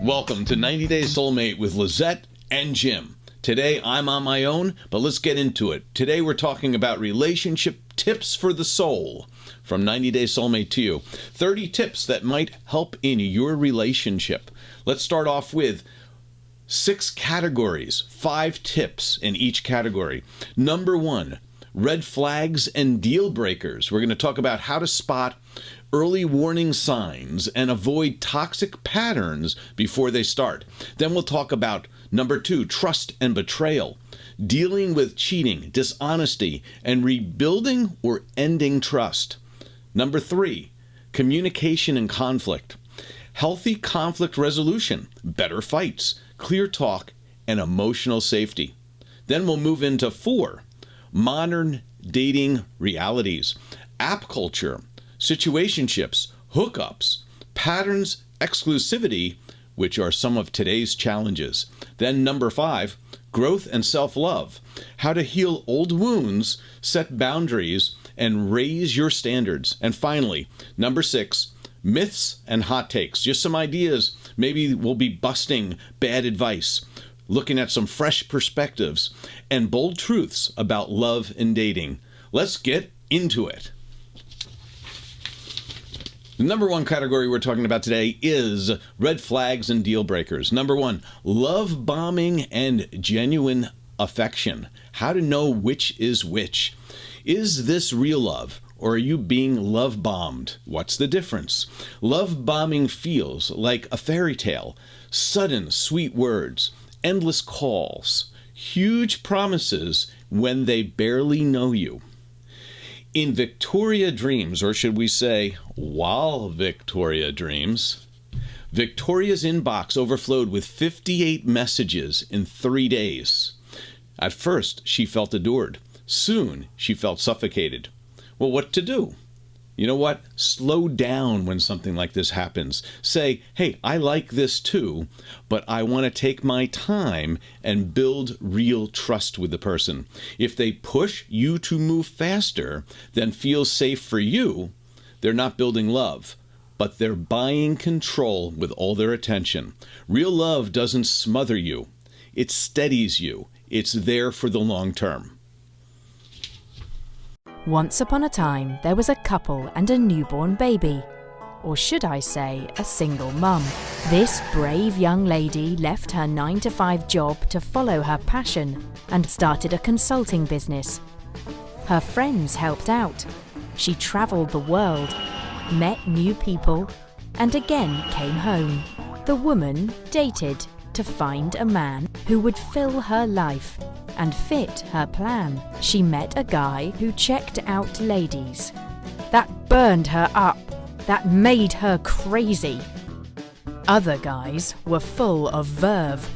Welcome to 90 Day Soulmate with Lizette and Jim. Today I'm on my own, but let's get into it. Today we're talking about relationship tips for the soul. From 90 Day Soulmate to you. 30 tips that might help in your relationship. Let's start off with 6 categories, 5 tips in each category. Number 1, red flags and deal breakers. We're going to talk about how to spot early warning signs and avoid toxic patterns before they start. Then we'll talk about number 2, trust and betrayal, dealing with cheating, dishonesty, and rebuilding or ending trust. Number 3, communication and conflict, healthy conflict resolution, better fights, clear talk, and emotional safety. Then we'll move into 4, modern dating realities, app culture, situationships, hookups, patterns, exclusivity, which are some of today's challenges. Then number 5, growth and self-love, how to heal old wounds, set boundaries, and raise your standards. And finally, number 6, myths and hot takes, just some ideas. Maybe we'll be busting bad advice, looking at some fresh perspectives, and bold truths about love and dating. Let's get into it. The number 1 category we're talking about today is red flags and deal breakers. Number 1, love bombing and genuine affection. How to know which is which. Is this real love, or are you being love bombed? What's the difference? Love bombing feels like a fairy tale. Sudden, sweet words, endless calls, huge promises when they barely know you. In Victoria dreams, or should we say, while Victoria dreams, Victoria's inbox overflowed with 58 messages in 3 days. At first, she felt adored. Soon, she felt suffocated. Well, what to do? You know what? Slow down when something like this happens. Say, hey, I like this too, but I want to take my time and build real trust with the person. If they push you to move faster than feels safe for you, they're not building love, but they're buying control with all their attention. Real love doesn't smother you. It steadies you. It's there for the long term. Once upon a time, there was a couple and a newborn baby. Or should I say, a single mum. This brave young lady left her 9-to-5 job to follow her passion and started a consulting business. Her friends helped out. She travelled the world, met new people, and again came home. The woman dated to find a man who would fill her life and fit her plan. She met a guy who checked out ladies. That burned her up. That made her crazy. Other guys were full of verve,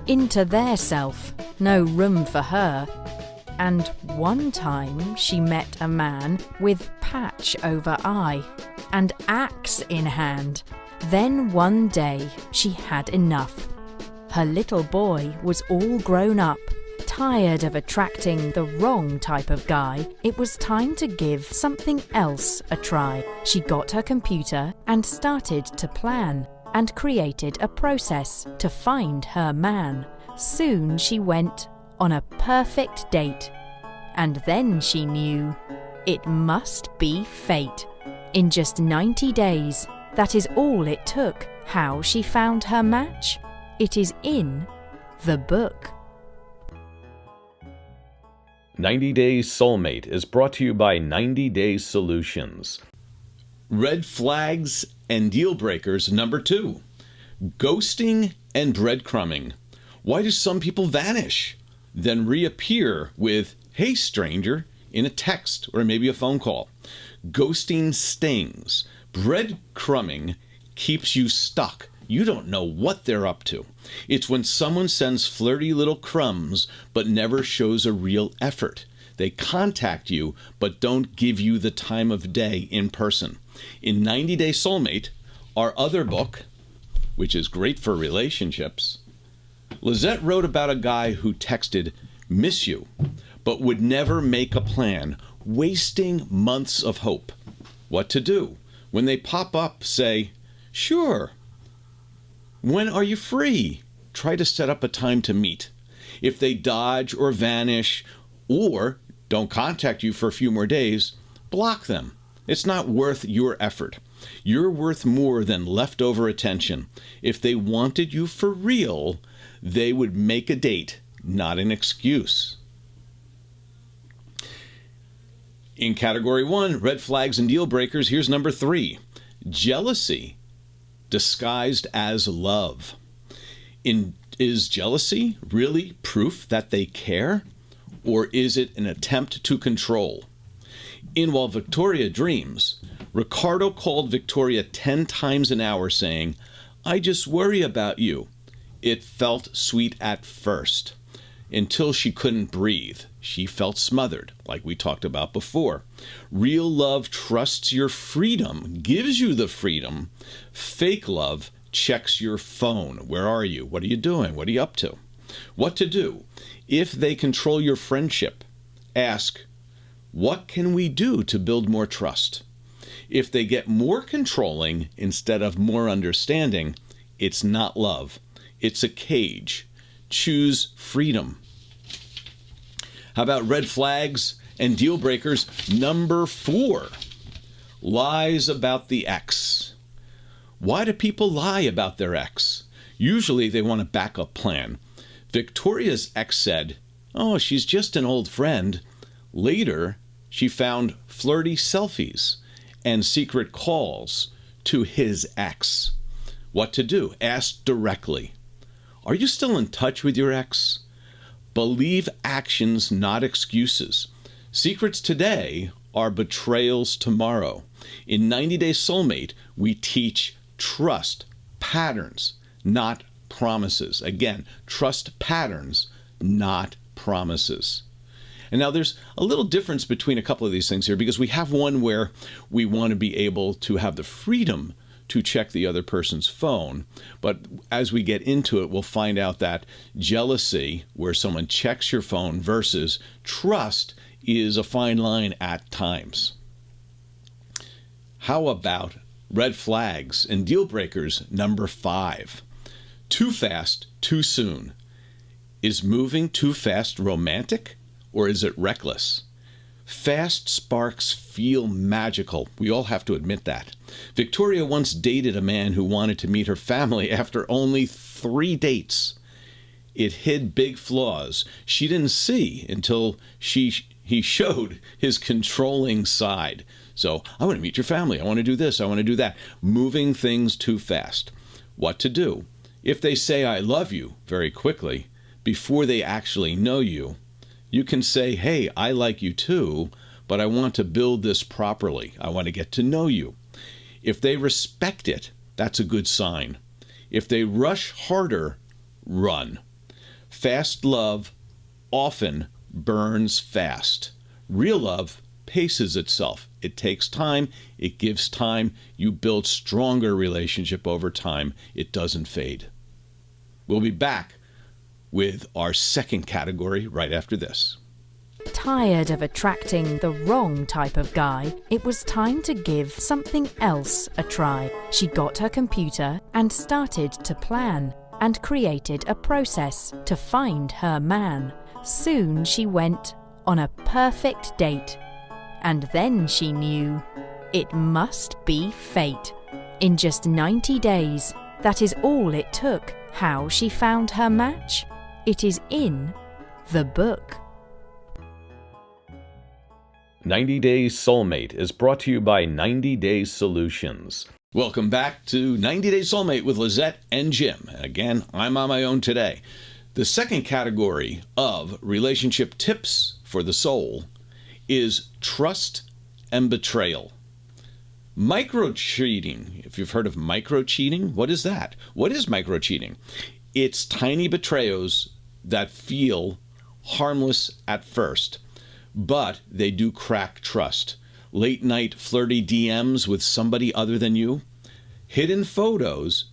into their self, no room for her. And one time she met a man with patch over eye and axe in hand. Then one day she had enough. Her little boy was all grown up. Tired of attracting the wrong type of guy, it was time to give something else a try. She got her computer and started to plan and created a process to find her man. Soon she went on a perfect date. And then she knew it must be fate. In just 90 days, that is all it took. How she found her match? It is in the book. 90 Days Soulmate is brought to you by 90 Days Solutions. Red flags and deal breakers. Number 2, ghosting and breadcrumbing. Why do some people vanish, then reappear with, hey stranger, in a text or maybe a phone call? Ghosting stings. Breadcrumbing keeps you stuck. You don't know what they're up to. It's when someone sends flirty little crumbs but never shows a real effort. They contact you but don't give you the time of day in person. In 90 Day Soulmate, our other book, which is great for relationships, Lizette wrote about a guy who texted, miss you, but would never make a plan, wasting months of hope. What to do? When they pop up, say, sure. When are you free? Try to set up a time to meet. If they dodge or vanish or don't contact you for a few more days, block them. It's not worth your effort. You're worth more than leftover attention. If they wanted you for real, they would make a date, not an excuse. In category 1, red flags and deal breakers, here's number 3. Jealousy disguised as love. Is jealousy really proof that they care? Or is it an attempt to control? In While Victoria Dreams, Ricardo called Victoria 10 times an hour saying, "I just worry about you." It felt sweet at first, until she couldn't breathe. She felt smothered, like we talked about before. Real love trusts your freedom, gives you the freedom. Fake love checks your phone. Where are you? What are you doing? What are you up to? What to do? If they control your friendship, ask, what can we do to build more trust? If they get more controlling instead of more understanding, it's not love. It's a cage. Choose freedom. How about red flags and deal breakers? Number 4, lies about the ex. Why do people lie about their ex? Usually they want a backup plan. Victoria's ex said, "Oh, she's just an old friend." Later, she found flirty selfies and secret calls to his ex. What to do? Ask directly. Are you still in touch with your ex? Believe actions, not excuses. Secrets today are betrayals tomorrow. In 90 Day Soulmate, we teach trust patterns, not promises. Again, trust patterns, not promises. And now there's a little difference between a couple of these things here, because we have one where we want to be able to have the freedom to check the other person's phone. But as we get into it, we'll find out that jealousy, where someone checks your phone, versus trust, is a fine line at times. How about red flags and deal breakers? Number 5, too fast, too soon. Is moving too fast romantic, or is it reckless? Fast sparks feel magical. We all have to admit that. Victoria once dated a man who wanted to meet her family after only 3 dates. It hid big flaws she didn't see until he showed his controlling side. So, I want to meet your family. I want to do this. I want to do that. Moving things too fast. What to do? If they say "I love you" very quickly, before they actually know you, you can say, "Hey, I like you too, but I want to build this properly. I want to get to know you." If they respect it, that's a good sign. If they rush harder, run. Fast love often burns fast. Real love paces itself. It takes time. It gives time. You build stronger relationship over time. It doesn't fade. We'll be back with our second category right after this. Tired of attracting the wrong type of guy, it was time to give something else a try. She got her computer and started to plan, and created a process to find her man. Soon she went on a perfect date. And then she knew it must be fate. In just 90 days, that is all it took. How she found her match? It is in the book. 90 Days Soulmate is brought to you by 90 Days Solutions. Welcome back to 90 Days Soulmate with Lizette and Jim. Again, I'm on my own today. The second category of relationship tips for the soul is trust and betrayal. Micro-cheating. If you've heard of micro-cheating, what is that? What is micro-cheating? It's tiny betrayals that feel harmless at first, but they do crack trust. Late night flirty DMs with somebody other than you, hidden photos,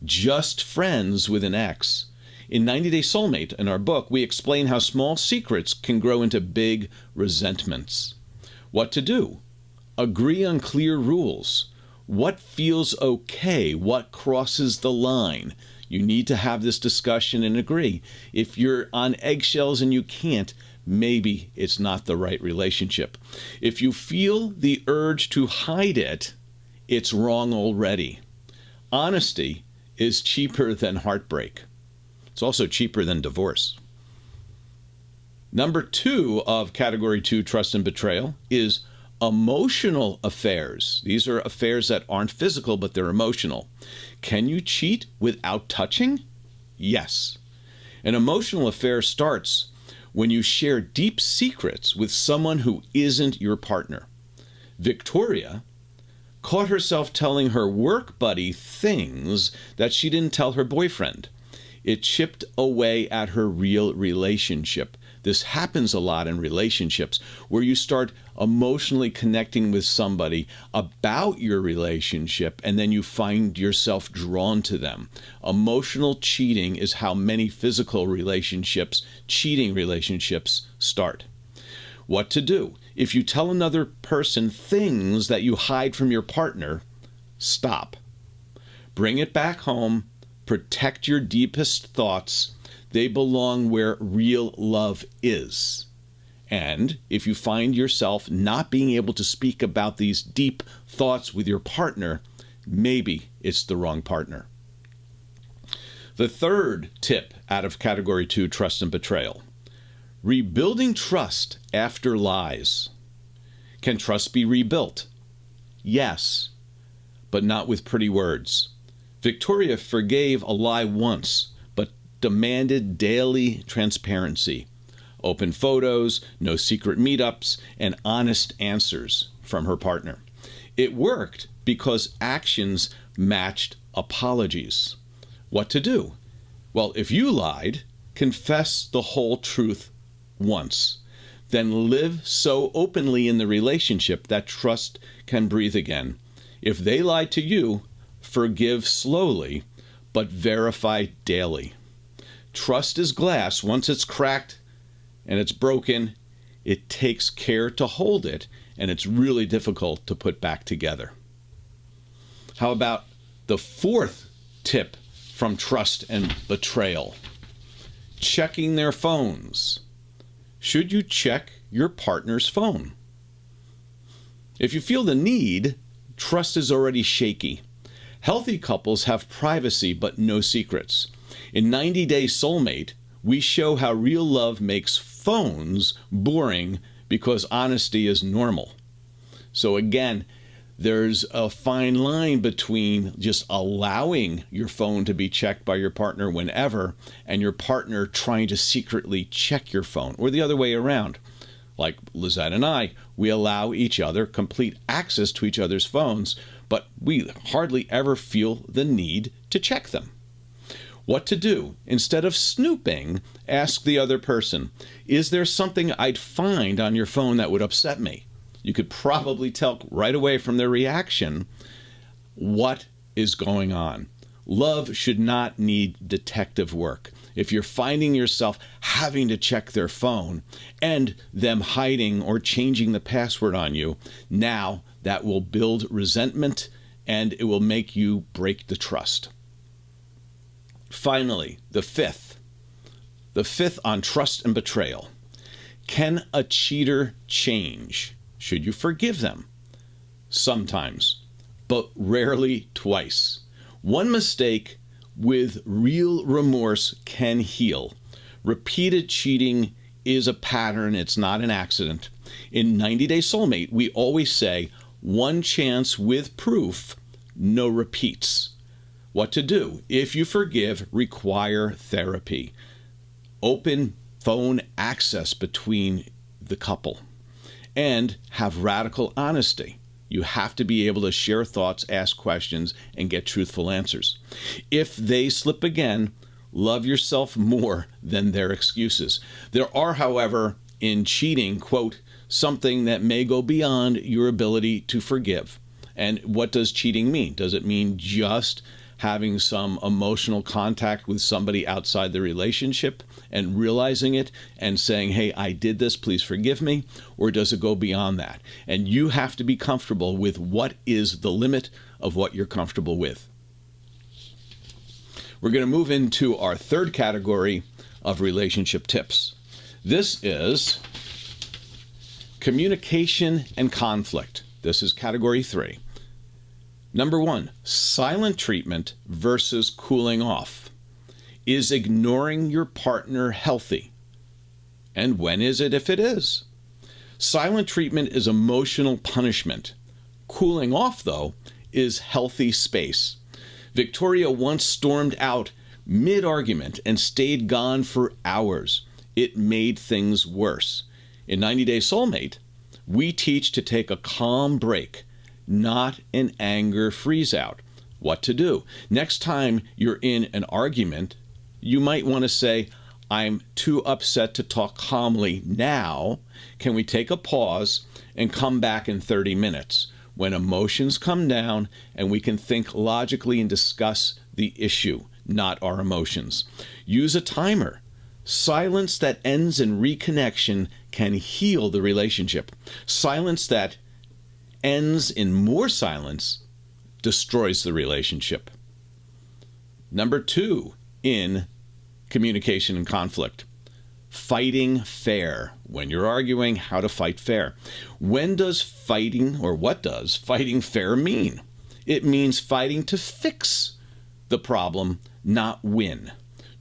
just friends with an ex. In 90 Day Soulmate, in our book, we explain how small secrets can grow into big resentments. What to do? Agree on clear rules. What feels okay? What crosses the line? You need to have this discussion and agree. If you're on eggshells and you can't, maybe it's not the right relationship. If you feel the urge to hide it, it's wrong already. Honesty is cheaper than heartbreak. It's also cheaper than divorce. Number 2 of category 2, trust and betrayal, is emotional affairs. These are affairs that aren't physical, but they're emotional. Can you cheat without touching? Yes. An emotional affair starts when you share deep secrets with someone who isn't your partner. Victoria caught herself telling her work buddy things that she didn't tell her boyfriend. It chipped away at her real relationship. This happens a lot in relationships where you start emotionally connecting with somebody about your relationship and then you find yourself drawn to them. Emotional cheating is how many physical relationships, cheating relationships, start. What to do? If you tell another person things that you hide from your partner, stop. Bring it back home. Protect your deepest thoughts. They belong where real love is. And if you find yourself not being able to speak about these deep thoughts with your partner, maybe it's the wrong partner. The third tip out of category 2, trust and betrayal. Rebuilding trust after lies. Can trust be rebuilt? Yes, but not with pretty words. Victoria forgave a lie once, but demanded daily transparency. Open photos, no secret meetups, and honest answers from her partner. It worked because actions matched apologies. What to do? Well, if you lied, confess the whole truth once. Then live so openly in the relationship that trust can breathe again. If they lied to you, forgive slowly, but verify daily. Trust is glass. Once it's cracked and it's broken, it takes care to hold it, and it's really difficult to put back together. How about the fourth tip from trust and betrayal? Checking their phones. Should you check your partner's phone? If you feel the need, trust is already shaky. Healthy couples have privacy but no secrets. In 90 Day Soulmate, we show how real love makes phones boring because honesty is normal. So again, there's a fine line between just allowing your phone to be checked by your partner whenever and your partner trying to secretly check your phone, or the other way around. Like Lizette and I, we allow each other complete access to each other's phones, but we hardly ever feel the need to check them. What to do? Instead of snooping, ask the other person, is there something I'd find on your phone that would upset me? You could probably tell right away from their reaction what is going on. Love should not need detective work. If you're finding yourself having to check their phone and them hiding or changing the password on you, now that will build resentment and it will make you break the trust. Finally, the fifth on trust and betrayal. Can a cheater change? Should you forgive them? Sometimes, but rarely twice. One mistake with real remorse can heal. Repeated cheating is a pattern. It's not an accident. In 90 Day Soulmate, we always say, one chance with proof, no repeats. What to do? If you forgive, require therapy. Open phone access between the couple. And have radical honesty. You have to be able to share thoughts, ask questions, and get truthful answers. If they slip again, love yourself more than their excuses. There are, however, in cheating, quote, something that may go beyond your ability to forgive. And what does cheating mean? Does it mean just having some emotional contact with somebody outside the relationship and realizing it and saying, hey, I did this, please forgive me? Or does it go beyond that? And you have to be comfortable with what is the limit of what you're comfortable with. We're going to move into our third category of relationship tips. This is communication and conflict. This is category 3. Number 1, silent treatment versus cooling off. Is ignoring your partner healthy? And when is it if it is? Silent treatment is emotional punishment. Cooling off, though, is healthy space. Victoria once stormed out mid-argument and stayed gone for hours. It made things worse. In 90 Day Soulmate, we teach to take a calm break, not an anger freeze-out. What to do? Next time you're in an argument, you might want to say, I'm too upset to talk calmly now. Can we take a pause and come back in 30 minutes when emotions come down and we can think logically and discuss the issue, not our emotions? Use a timer. Silence that ends in reconnection can heal the relationship. Silence that ends in more silence destroys the relationship. Number 2 in communication and conflict. Fighting fair. When you're arguing, how to fight fair. When does fighting, or what does fighting fair mean? It means fighting to fix the problem, not win.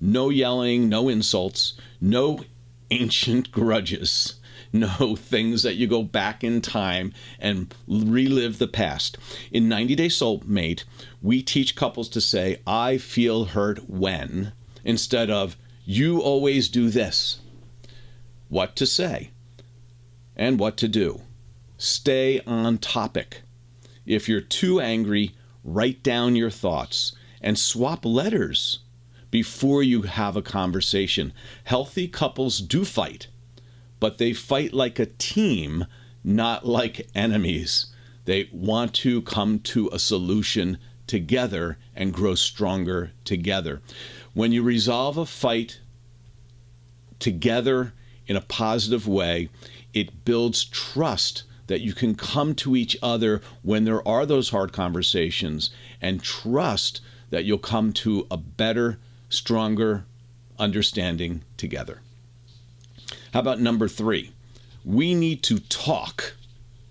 No yelling, no insults, no ancient grudges, no things that you go back in time and relive the past. In 90 Day Soulmate, we teach couples to say, I feel hurt when, instead of, you always do this. What to say and what to do. Stay on topic. If you're too angry, write down your thoughts and swap letters before you have a conversation. Healthy couples do fight, but they fight like a team, not like enemies. They want to come to a solution together and grow stronger together. When you resolve a fight together in a positive way, it builds trust that you can come to each other when there are those hard conversations, and trust that you'll come to a better, stronger understanding together. How about number 3? We need to talk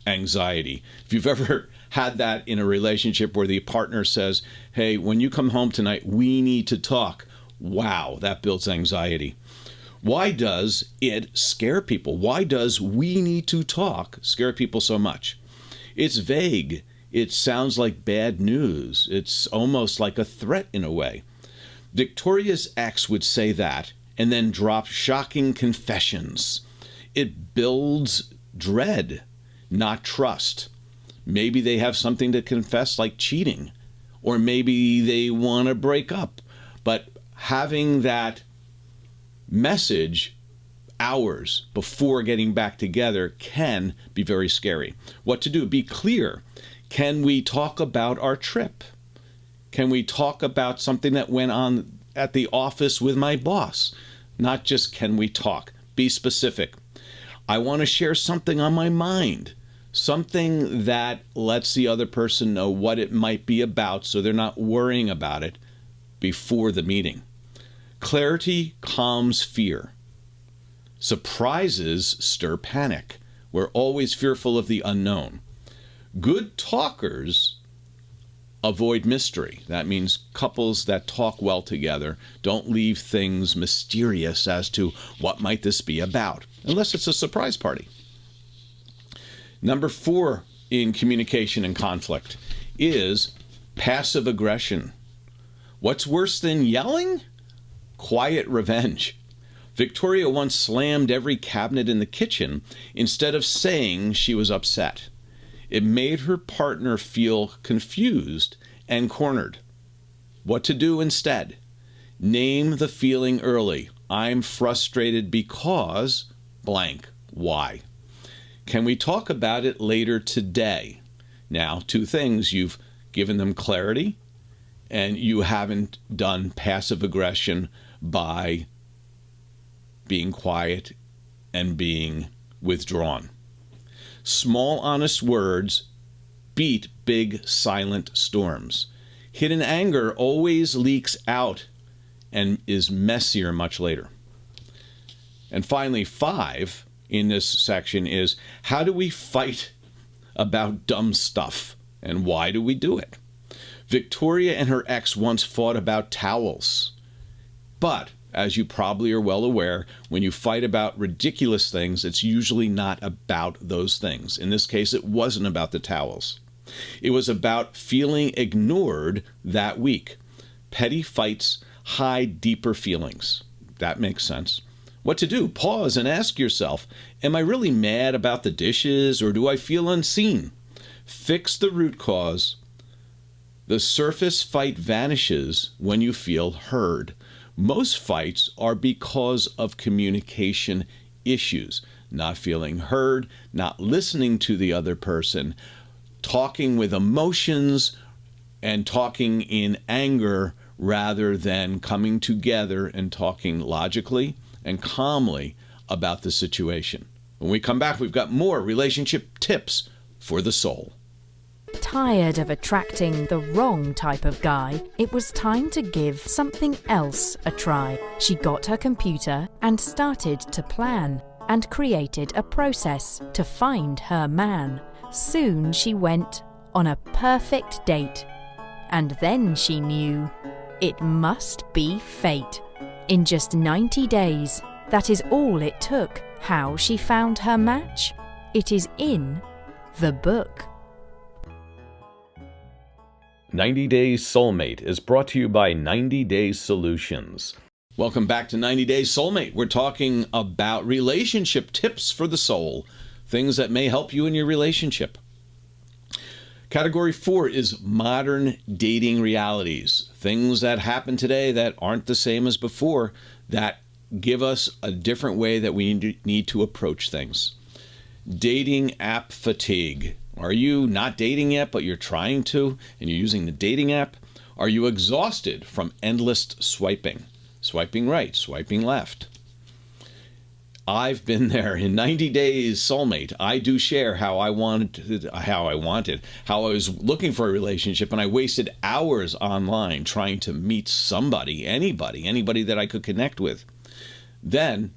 anxiety. If you've ever had that in a relationship where the partner says, hey, when you come home tonight, we need to talk. Wow, that builds anxiety. Why does it scare people? Why does we need to talk scare people so much? It's vague. It sounds like bad news. It's almost like a threat in a way. Victoria's ex would say that and then drop shocking confessions. It builds dread, not trust. Maybe they have something to confess, like cheating, or maybe they want to break up. But having that message hours before getting back together can be very scary. What to do? Be clear. Can we talk about our trip? Can we talk about something that went on at the office with my boss? Not just can we talk. Be specific. I want to share something on my mind. Something that lets the other person know what it might be about so they're not worrying about it before the meeting. Clarity calms fear. Surprises stir panic. We're always fearful of the unknown. Good talkers avoid mystery. That means couples that talk well together don't leave things mysterious as to what might this be about, unless it's a surprise party. Number 4 in communication and conflict is passive aggression. What's worse than yelling? Quiet revenge. Victoria once slammed every cabinet in the kitchen instead of saying she was upset. It made her partner feel confused and cornered. What to do instead? Name the feeling early. I'm frustrated because blank. Why? Can we talk about it later today? Now, 2 things. You've given them clarity, and you haven't done passive aggression by being quiet and being withdrawn. Small, honest words beat big silent storms. Hidden anger always leaks out and is messier much later. And finally, 5 in this section is, how do we fight about dumb stuff and why do we do it? Victoria and her ex once fought about towels. But, as you probably are well aware, when you fight about ridiculous things, it's usually not about those things. In this case, it wasn't about the towels. It was about feeling ignored that week. Petty fights hide deeper feelings. That makes sense. What to do? Pause and ask yourself, am I really mad about the dishes or do I feel unseen? Fix the root cause. The surface fight vanishes when you feel heard. Most fights are because of communication issues, not feeling heard, not listening to the other person, talking with emotions and talking in anger rather than coming together and talking logically and calmly about the situation. When we come back, we've got more relationship tips for the soul. Tired of attracting the wrong type of guy, it was time to give something else a try. She got her computer and started to plan and created a process to find her man. Soon she went on a perfect date. And then she knew it must be fate. In just 90 days, that is all it took. How she found her match? It is in the book. 90 Days Soulmate is brought to you by 90 Days Solutions. Welcome back to 90 Days Soulmate. We're talking about relationship tips for the soul, things that may help you in your relationship. Category 4 is modern dating realities, things that happen today that aren't the same as before, that give us a different way that we need to approach things. Dating app fatigue. Are you not dating yet, but you're trying to, and you're using the dating app? Are you exhausted from endless swiping? Swiping right, swiping left. I've been there. In 90 Days Soulmate, I do share how I was looking for a relationship, and I wasted hours online trying to meet somebody, anybody that I could connect with. Then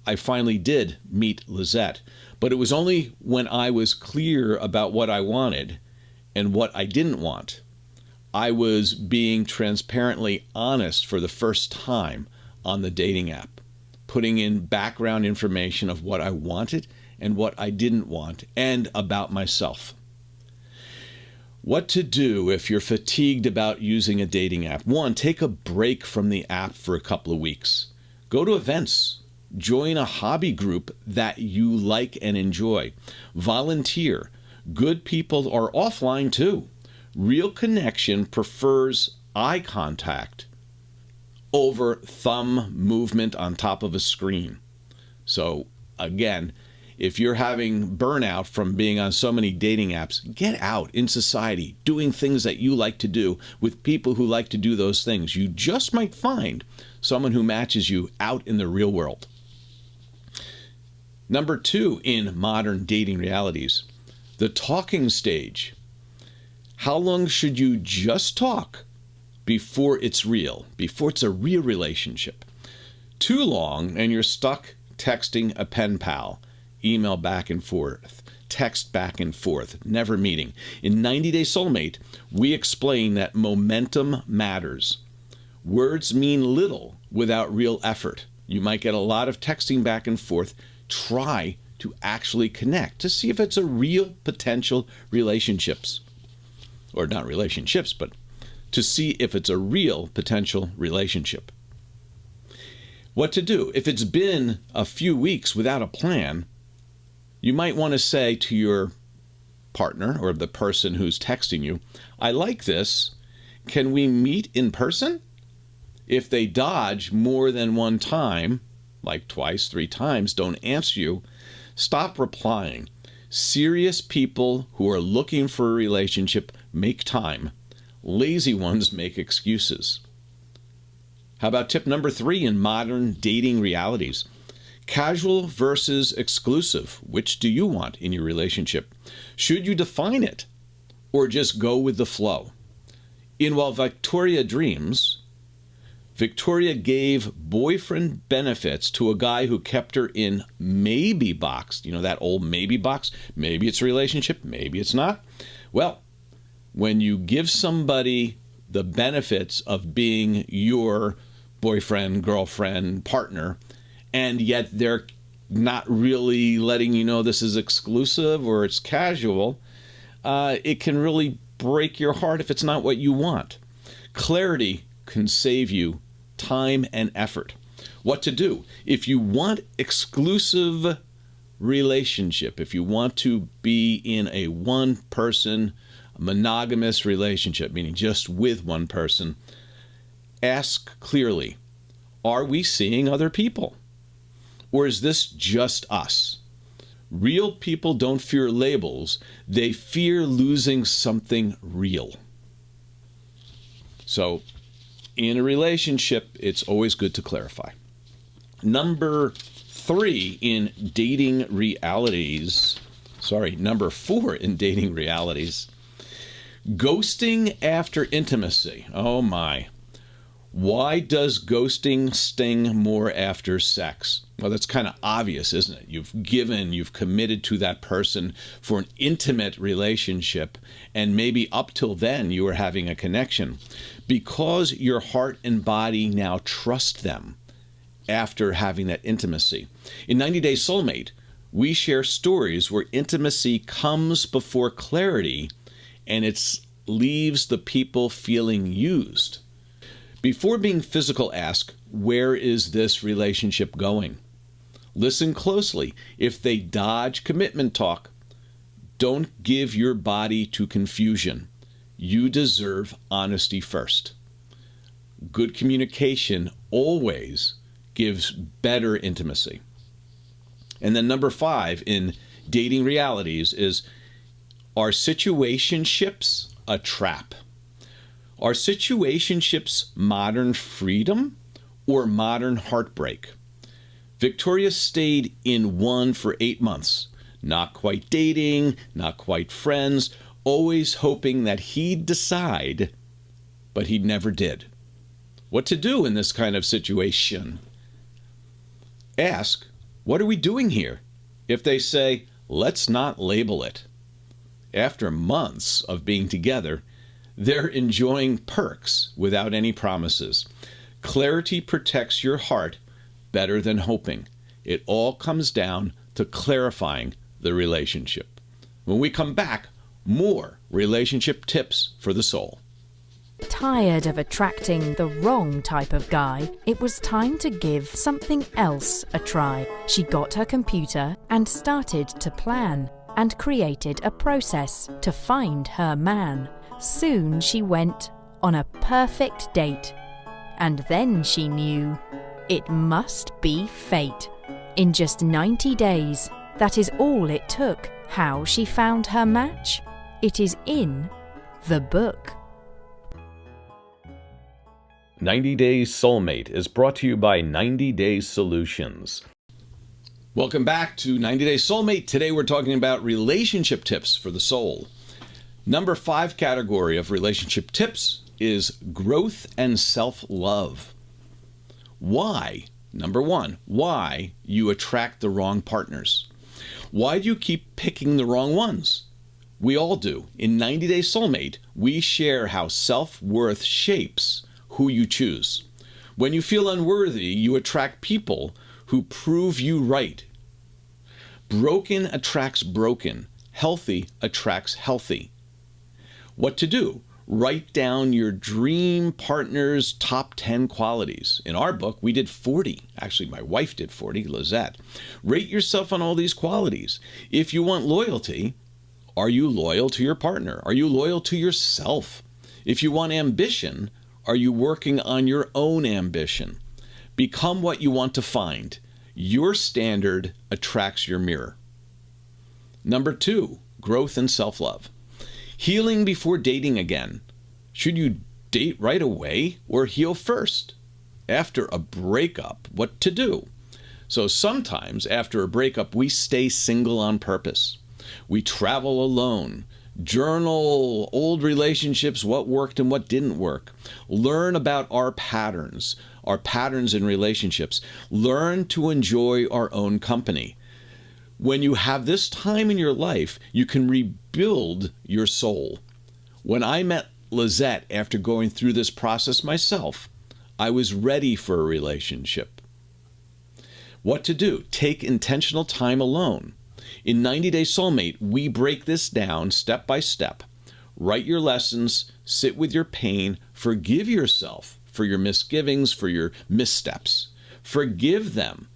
I finally did meet Lizette, but it was only when I was clear about what I wanted and what I didn't want. I was being transparently honest for the first time on the dating app, putting in background information of what I wanted and what I didn't want, and about myself. What to do if you're fatigued about using a dating app? 1, take a break from the app for a couple of weeks. Go to events. Join a hobby group that you like and enjoy. Volunteer. Good people are offline too. Real connection prefers eye contact over thumb movement on top of a screen. So again, if you're having burnout from being on so many dating apps, get out in society, doing things that you like to do with people who like to do those things. You just might find someone who matches you out in the real world. Number 2 in modern dating realities, the talking stage. How long should you just talk before it's real, before it's a real relationship? Too long and you're stuck texting a pen pal, email back and forth, text back and forth, never meeting. In 90 Day Soulmate, we explain that momentum matters. Words mean little without real effort. You might get a lot of texting back and forth. Try to actually connect to see if it's a real potential relationships. Or not relationships, but to see if it's a real potential relationship. What to do? If it's been a few weeks without a plan, you might want to say to your partner or the person who's texting you, I like this. Can we meet in person? If they dodge more than one time, like twice, 3 times, don't answer you, stop replying. Serious people who are looking for a relationship make time. Lazy ones make excuses. How about tip number 3 in modern dating realities? Casual versus exclusive. Which do you want in your relationship? Should you define it? or just go with the flow? In While Victoria Dreams, Victoria gave boyfriend benefits to a guy who kept her in maybe box. You know, that old maybe box? Maybe it's a relationship, maybe it's not. Well, when you give somebody the benefits of being your boyfriend, girlfriend, partner, and yet they're not really letting you know this is exclusive or it's casual, it can really break your heart if it's not what you want. Clarity can save you time and effort. What to do? If you want exclusive relationship, if you want to be in a one-person monogamous relationship, meaning just with one person, ask clearly, are we seeing other people? Or is this just us? Real people don't fear labels. They fear losing something real. So, in a relationship, it's always good to clarify. Number 4 in dating realities, ghosting after intimacy. Oh my. Why does ghosting sting more after sex? Well, that's kind of obvious, isn't it? You've committed to that person for an intimate relationship, and maybe up till then you were having a connection. Because your heart and body now trust them after having that intimacy. In 90 Day Soulmate, we share stories where intimacy comes before clarity, and it leaves the people feeling used. Before being physical, ask, where is this relationship going? Listen closely. If they dodge commitment talk, don't give your body to confusion. You deserve honesty first. Good communication always gives better intimacy. And then number 5 in dating realities is, are situationships a trap? Are situationships modern freedom or modern heartbreak? Victoria stayed in one for 8 months, not quite dating, not quite friends, always hoping that he'd decide, but he never did. What to do in this kind of situation? Ask, what are we doing here? If they say, let's not label it. After months of being together, they're enjoying perks without any promises. Clarity protects your heart better than hoping. It all comes down to clarifying the relationship. When we come back, more relationship tips for the soul. Tired of attracting the wrong type of guy, it was time to give something else a try. She got her computer and started to plan, and created a process to find her man. Soon she went on a perfect date, and then she knew it must be fate. In just 90 days, that is all it took. How she found her match? It is in the book. 90 Days Soulmate is brought to you by 90 Days Solutions. Welcome back to 90 Days Soulmate. Today we're talking about relationship tips for the soul. Number 5 category of relationship tips is growth and self-love. Why? Number 1, why you attract the wrong partners. Why do you keep picking the wrong ones? We all do. In 90 Days Soulmate, we share how self-worth shapes who you choose. When you feel unworthy, you attract people who prove you right. Broken attracts broken. Healthy attracts healthy. What to do? Write down your dream partner's top 10 qualities. In our book, we did 40. Actually, my wife did 40, Lizette. Rate yourself on all these qualities. If you want loyalty, are you loyal to your partner? Are you loyal to yourself? If you want ambition, are you working on your own ambition? Become what you want to find. Your standard attracts your mirror. Number 2, growth and self-love. Healing before dating again. Should you date right away or heal first? After a breakup, what to do? So sometimes after a breakup, we stay single on purpose. We travel alone, Journal old relationships, what worked and what didn't work. Learn about our patterns in relationships. Learn to enjoy our own company. When you have this time in your life, you can rebuild your soul. When I met Lizette after going through this process myself, I was ready for a relationship. What to do? Take intentional time alone. In 90 Day Soulmate, we break this down step by step. Write your lessons, sit with your pain, forgive yourself for your misgivings, for your missteps. Forgive them.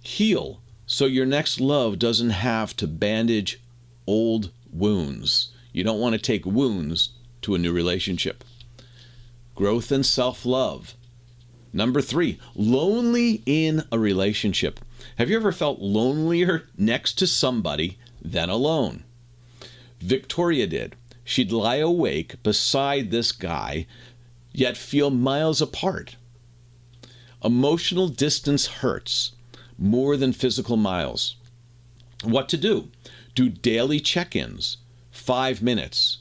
Heal so your next love doesn't have to bandage old wounds. You don't want to take wounds to a new relationship. Growth and self-love. Number 3, lonely in a relationship. Have you ever felt lonelier next to somebody than alone? Victoria did. She'd lie awake beside this guy, yet feel miles apart. Emotional distance hurts more than physical miles. What to do? Do daily check-ins, 5 minutes.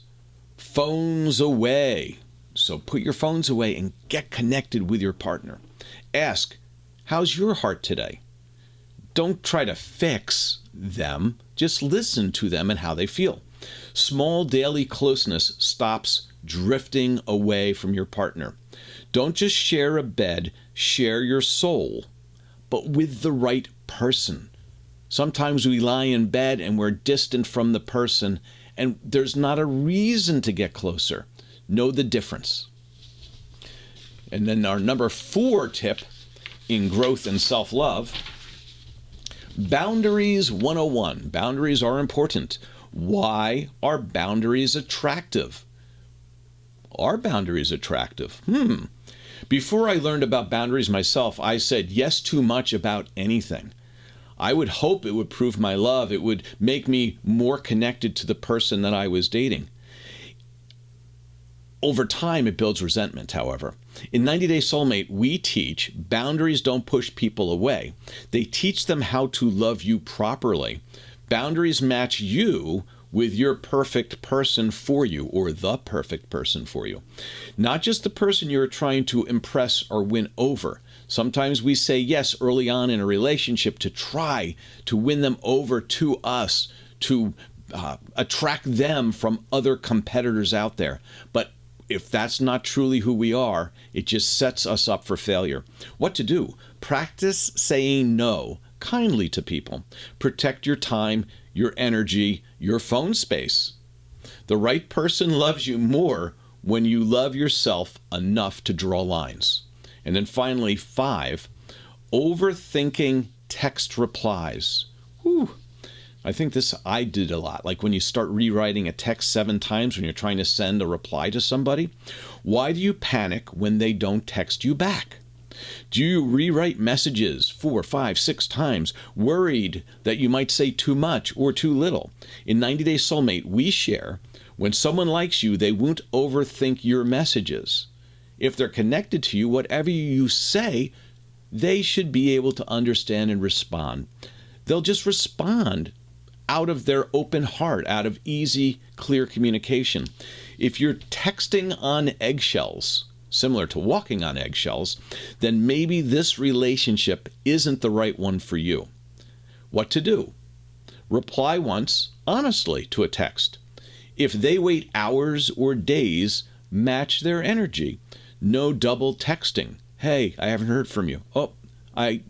Phones away. So put your phones away and get connected with your partner. Ask, how's your heart today? Don't try to fix them. Just listen to them and how they feel. Small daily closeness stops drifting away from your partner. Don't just share a bed, share your soul, but with the right person. Sometimes we lie in bed and we're distant from the person, and there's not a reason to get closer. Know the difference. And then our number 4 tip in growth and self-love, Boundaries 101. Boundaries are important. Why are boundaries attractive? Are boundaries attractive? Before I learned about boundaries myself, I said yes too much about anything. I would hope it would prove my love. It would make me more connected to the person that I was dating. Over time, it builds resentment, however. In 90 Day Soulmate, we teach boundaries don't push people away. They teach them how to love you properly. Boundaries match you with your perfect person for you, or the perfect person for you. Not just the person you're trying to impress or win over. Sometimes we say yes early on in a relationship to try to win them over to us, to attract them from other competitors out there. But if that's not truly who we are, it just sets us up for failure. What to do? Practice saying no kindly to people. Protect your time, your energy, your phone space. The right person loves you more when you love yourself enough to draw lines. And then finally, 5, overthinking text replies. Whew. I think this I did a lot. Like when you start rewriting a text 7 times when you're trying to send a reply to somebody. Why do you panic when they don't text you back? Do you rewrite messages 4, 5, 6 times, worried that you might say too much or too little? In 90 Day Soulmate, we share, when someone likes you, they won't overthink your messages. If they're connected to you, whatever you say, they should be able to understand and respond. They'll just respond out of their open heart, out of easy, clear communication. If you're texting on eggshells, similar to walking on eggshells, then maybe this relationship isn't the right one for you. What to do? Reply once, honestly, to a text. If they wait hours or days, match their energy. No double texting. Hey, I haven't heard from you. Oh,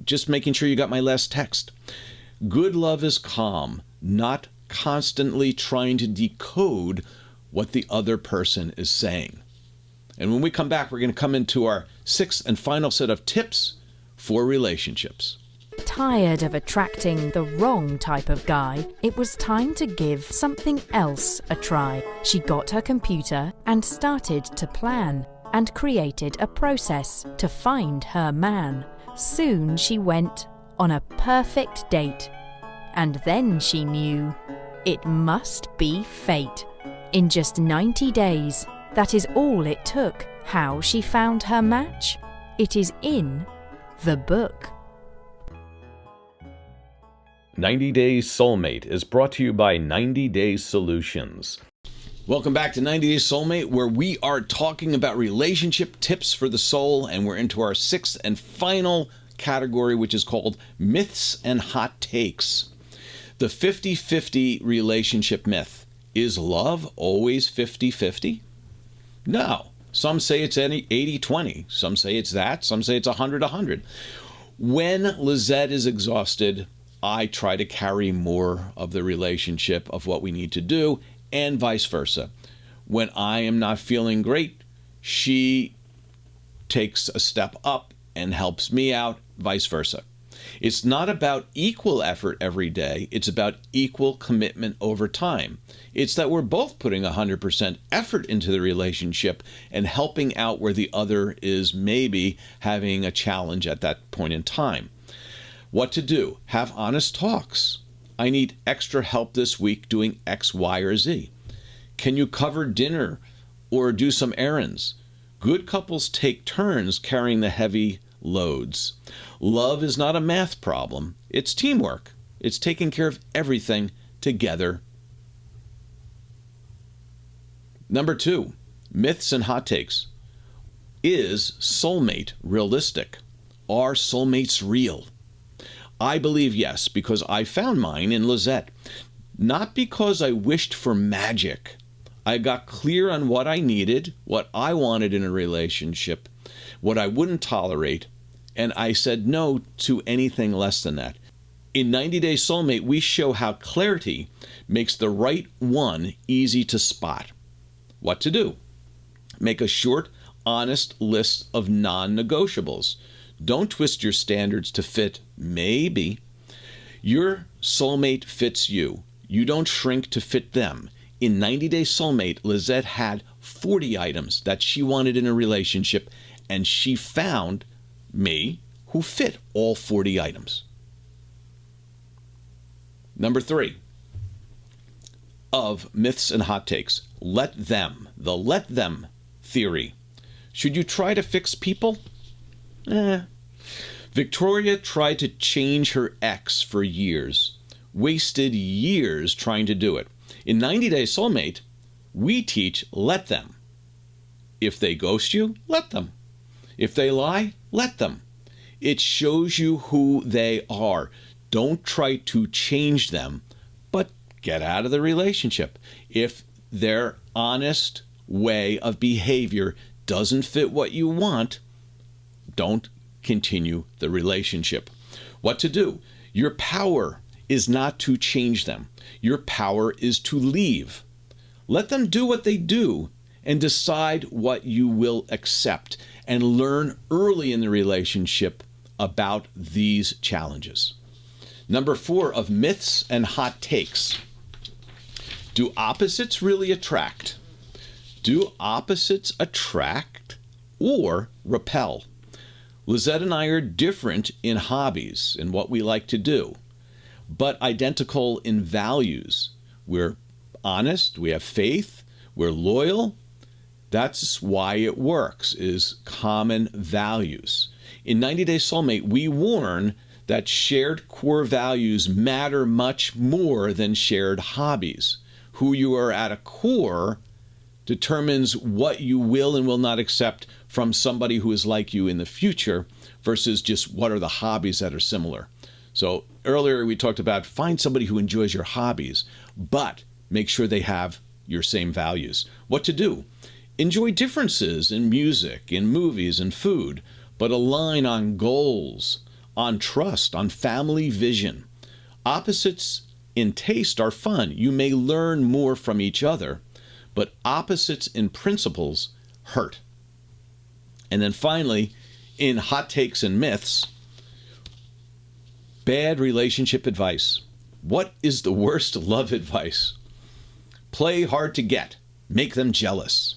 just making sure you got my last text. Good love is calm, not constantly trying to decode what the other person is saying. And when we come back, we're going to come into our 6th and final set of tips for relationships. Tired of attracting the wrong type of guy, it was time to give something else a try. She got her computer and started to plan, and created a process to find her man. Soon she went on a perfect date. And then she knew it must be fate. In just 90 days, that is all it took. How she found her match? It is in the book. 90 Days Soulmate is brought to you by 90 Days Solutions. Welcome back to 90 Days Soulmate, where we are talking about relationship tips for the soul, and we're into our sixth and final category, which is called myths and hot takes. The 50-50 relationship myth. Is love always 50-50? No. Some say it's 80-20. Some say it's that. Some say it's 100-100. When Lizette is exhausted, I try to carry more of the relationship of what we need to do, and vice versa. When I am not feeling great, she takes a step up and helps me out, vice versa. It's not about equal effort every day. It's about equal commitment over time. It's that we're both putting 100% effort into the relationship and helping out where the other is maybe having a challenge at that point in time. What to do? Have honest talks. I need extra help this week doing X, Y, or Z. Can you cover dinner or do some errands? Good couples take turns carrying the heavy loads. Love is not a math problem. It's teamwork. It's taking care of everything together. Number 2, myths and hot takes. Is soulmate realistic? Are soulmates real? I believe yes, because I found mine in Lizette. Not because I wished for magic. I got clear on what I needed, what I wanted in a relationship, what I wouldn't tolerate, and I said no to anything less than that. In 90 Days Soulmate, we show how clarity makes the right one easy to spot. What to do? Make a short, honest list of non-negotiables. Don't twist your standards to fit maybe. Your soulmate fits you. You don't shrink to fit them. In 90 Days Soulmate, Lizette had 40 items that she wanted in a relationship, and she found me who fit all 40 items. Number 3 of myths and hot takes. Let them. The let them theory. Should you try to fix people? Victoria tried to change her ex for years. Wasted years trying to do it. In 90 Days Soulmate, we teach let them. If they ghost you, let them. If they lie, let them. It shows you who they are. Don't try to change them, but get out of the relationship. If their honest way of behavior doesn't fit what you want, don't continue the relationship. What to do? Your power is not to change them. Your power is to leave. Let them do what they do and decide what you will accept, and learn early in the relationship about these challenges. Number 4 of myths and hot takes. Do opposites really attract? Do opposites attract or repel? Lizette and I are different in hobbies and what we like to do, but identical in values. We're honest, we have faith, we're loyal. That's why it works, is common values. In 90 Days Soulmate, we warn that shared core values matter much more than shared hobbies. Who you are at a core determines what you will and will not accept from somebody who is like you in the future versus just what are the hobbies that are similar. So earlier we talked about find somebody who enjoys your hobbies, but make sure they have your same values. What to do? Enjoy differences in music, in movies, and food, but align on goals, on trust, on family vision. Opposites in taste are fun. You may learn more from each other, but opposites in principles hurt. And then finally, in hot takes and myths, bad relationship advice. What is the worst love advice? Play hard to get. Make them jealous.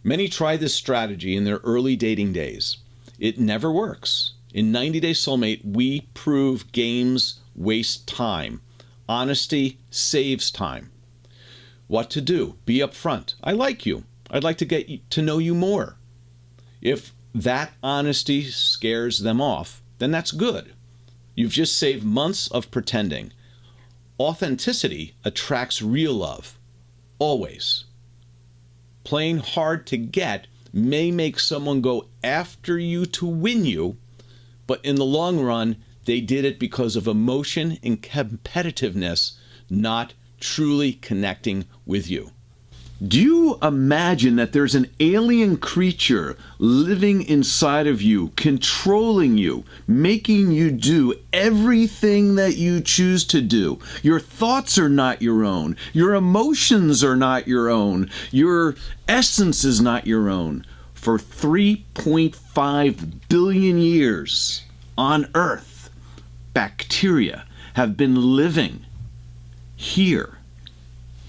Many try this strategy in their early dating days. It never works. In 90 Days Soulmate, we prove games waste time. Honesty saves time. What to do? Be upfront. I like you. I'd like to get to know you more. If that honesty scares them off, then that's good. You've just saved months of pretending. Authenticity attracts real love. always. Playing hard to get may make someone go after you to win you, but in the long run, they did it because of emotion and competitiveness, not truly connecting with you. Do you imagine that there's an alien creature living inside of you, controlling you, making you do everything that you choose to do? Your thoughts are not your own. Your emotions are not your own. Your essence is not your own. For 3.5 billion years on Earth, bacteria have been living here.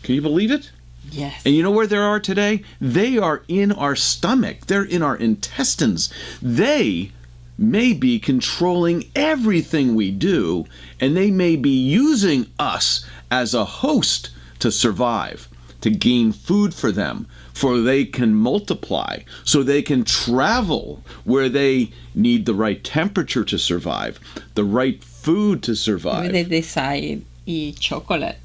Can you believe it? Yes. And you know where they are today? They are in our stomach. They're in our intestines. They may be controlling everything we do, and they may be using us as a host to survive, to gain food for them, for they can multiply, so they can travel where they need the right temperature to survive, the right food to survive. Maybe they decide eat chocolate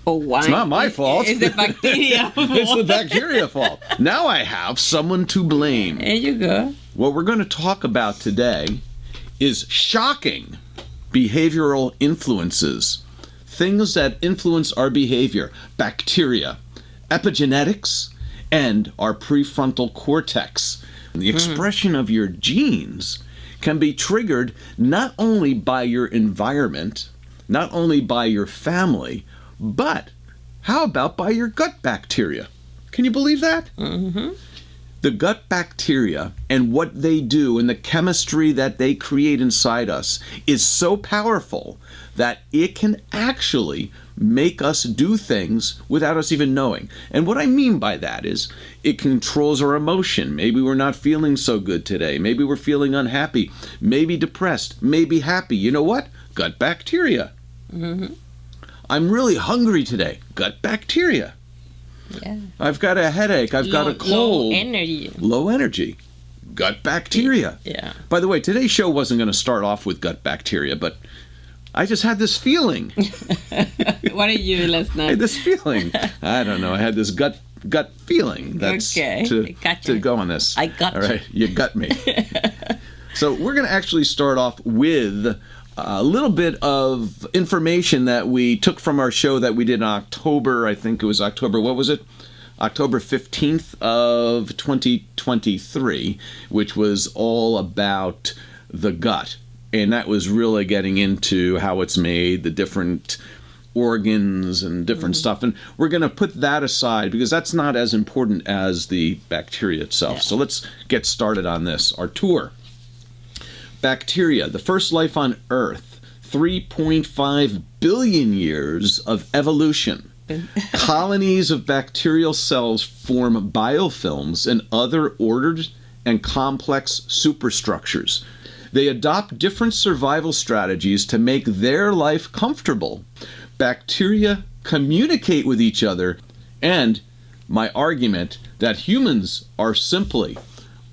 or wine. It's not my fault. It's the bacteria. It's the bacteria fault. Now I have someone to blame. There you go. What we're going to talk about today is shocking behavioral influences. Things that influence our behavior. Bacteria, epigenetics, and our prefrontal cortex. The expression of your genes can be triggered not only by your environment, not only by your family, but how about by your gut bacteria? Can you believe that? Mm-hmm. The gut bacteria and what they do and the chemistry that they create inside us is so powerful that it can actually make us do things without us even knowing. And what I mean by that is it controls our emotion. Maybe we're not feeling so good today. Maybe we're feeling unhappy, maybe depressed, maybe happy. You know what? Gut bacteria. Mm-hmm. I'm really hungry today. Gut bacteria. Yeah. I've got a headache. I've got a cold. Low energy. Low energy. Gut bacteria. Yeah. By the way, today's show wasn't going to start off with gut bacteria, but I just had this feeling. What did you do last I night? had this feeling. I don't know. I had this gut feeling that's Okay. I gotcha. to go on this. I got All right. You got me. So we're going to actually start off with a little bit of information that we took from our show that we did in October. I think it was October, what was it? October 15th of 2023, which was all about the gut. And that was really getting into how it's made, the different organs and different stuff. And we're going to put that aside because that's not as important as the bacteria itself. Yeah. So let's get started on this. Our tour. Bacteria, the first life on Earth, 3.5 billion years of evolution. Colonies of bacterial cells form biofilms and other ordered and complex superstructures. They adopt different survival strategies to make their life comfortable. Bacteria communicate with each other, and my argument that humans are simply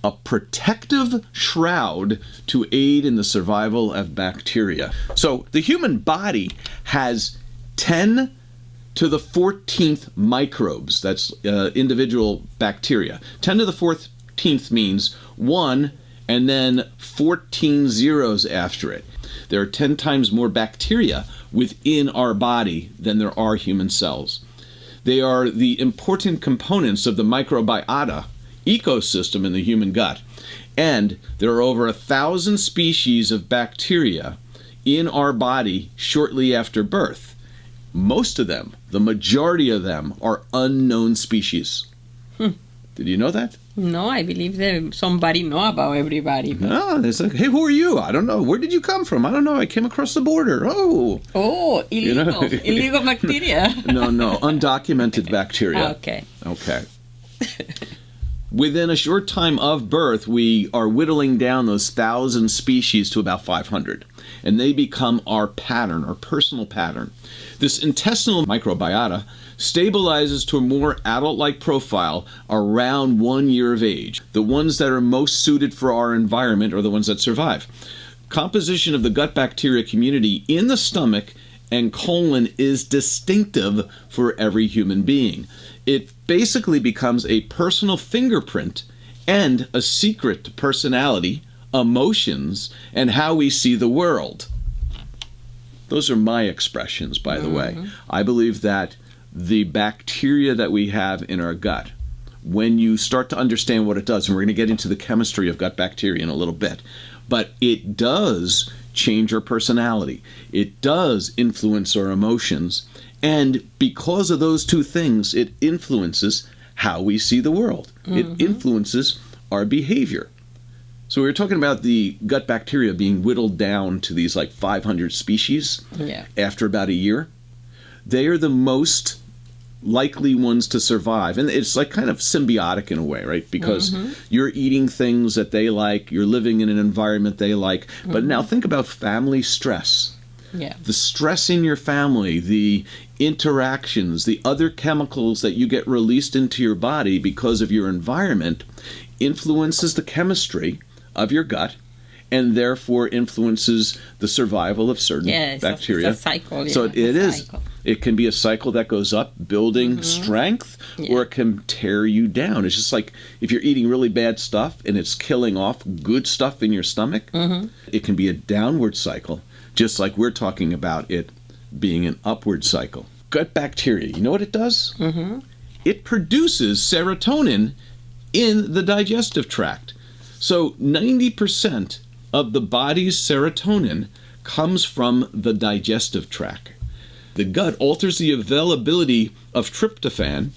a protective shroud to aid in the survival of bacteria. So the human body has 10 to the 14th microbes. That's individual bacteria. 10 to the 14th means 1 and then 14 zeros after it. There are 10 times more bacteria within our body than there are human cells. They are the important components of the microbiota ecosystem in the human gut. And there are over 1,000 species of bacteria in our body shortly after birth. Most of them, the majority of them, are unknown species. Did you know that? No, I believe that somebody know about everybody. No, it's like, hey, who are you? I don't know. Where did you come from? I don't know. I came across the border. Oh, Oh, illegal. Illegal bacteria. no, undocumented bacteria. Okay. Okay. Within a short time of birth, we are whittling down those 1,000 species to about 500, and they become our pattern, our personal pattern. This intestinal microbiota stabilizes to a more adult-like profile around 1 year of age. The ones that are most suited for our environment are the ones that survive. Composition of the gut bacteria community in the stomach and colon is distinctive for every human being. It basically becomes a personal fingerprint and a secret to personality, emotions, and how we see the world. Those are my expressions, by the way. I believe that the bacteria that we have in our gut, when you start to understand what it does, and we're going to get into the chemistry of gut bacteria in a little bit, but it does change our personality. It does influence our emotions. And because of those two things, it influences how we see the world. It influences our behavior. So we were talking about the gut bacteria being whittled down to these like 500 species after about a year. They are the most likely ones to survive. And it's like kind of symbiotic in a way, right? Because you're eating things that they like, you're living in an environment they like. But now think about family stress. Yeah. The stress in your family, the interactions, the other chemicals that you get released into your body because of your environment influences the chemistry of your gut, and therefore influences the survival of certain bacteria. It's a cycle. So it is. It can be a cycle that goes up, building strength, or it can tear you down. It's just like if you're eating really bad stuff and it's killing off good stuff in your stomach, it can be a downward cycle, just like we're talking about it being an upward cycle. Gut bacteria, you know what it does? It produces serotonin in the digestive tract. So 90% of the body's serotonin comes from the digestive tract. The gut alters the availability of tryptophan,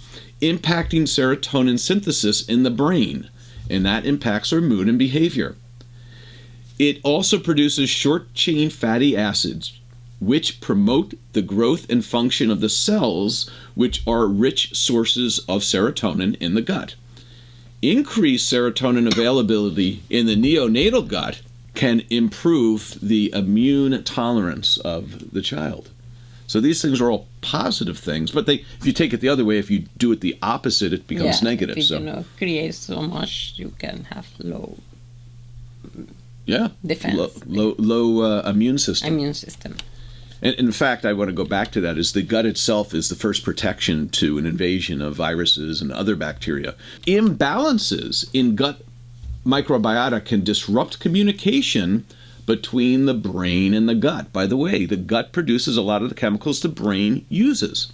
impacting serotonin synthesis in the brain, and that impacts our mood and behavior. It also produces short-chain fatty acids, which promote the growth and function of the cells, which are rich sources of serotonin in the gut. Increased serotonin availability in the neonatal gut can improve the immune tolerance of the child. So these things are all positive things, but if you take it the other way, if you do it the opposite, it becomes negative. If you create so much, you can have low defense, low immune system. Immune system. And in fact, I want to go back to that, is the gut itself is the first protection to an invasion of viruses and other bacteria. Imbalances in gut microbiota can disrupt communication between the brain and the gut. By the way, the gut produces a lot of the chemicals the brain uses.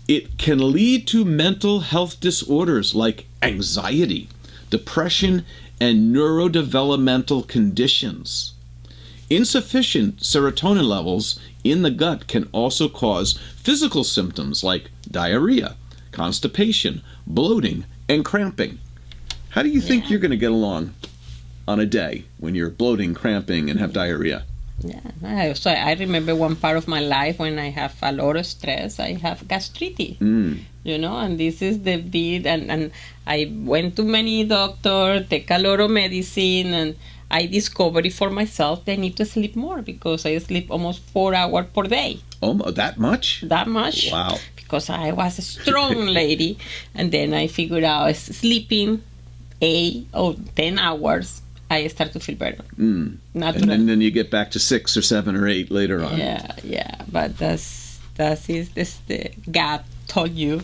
It can lead to mental health disorders like anxiety, depression, and neurodevelopmental conditions. Insufficient serotonin levels in the gut can also cause physical symptoms like diarrhea, constipation, bloating, and cramping. How do you think you're going to get along on a day when you're bloating, cramping, and have diarrhea? So I remember one part of my life when I have a lot of stress, I have gastritis. And this is the bit, and I went to many doctors, take a lot of medicine, and I discovered for myself that I need to sleep more because I sleep almost 4 hours per day. Oh, that much? That much. Wow. Because I was a strong lady. And then I figured out sleeping 8 or 10 hours, I start to feel better. And then you get back to 6 or 7 or 8 later on. Yeah. But that's the gut told you.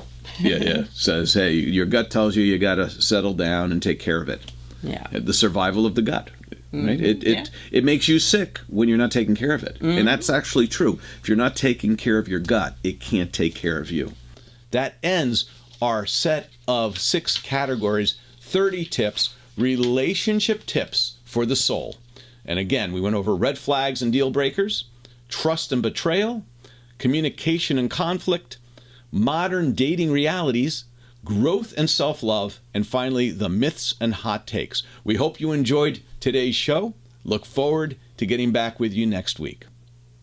Says, hey, your gut tells you got to settle down and take care of it. Yeah. The survival of the gut. Right? It makes you sick when you're not taking care of it. And that's actually true. If you're not taking care of your gut, it can't take care of you. That ends our set of 6 categories, 30 tips, relationship tips for the soul. And again, we went over red flags and deal breakers, trust and betrayal, communication and conflict, modern dating realities, growth and self-love, and finally, the myths and hot takes. We hope you enjoyed today's show. Look forward to getting back with you next week.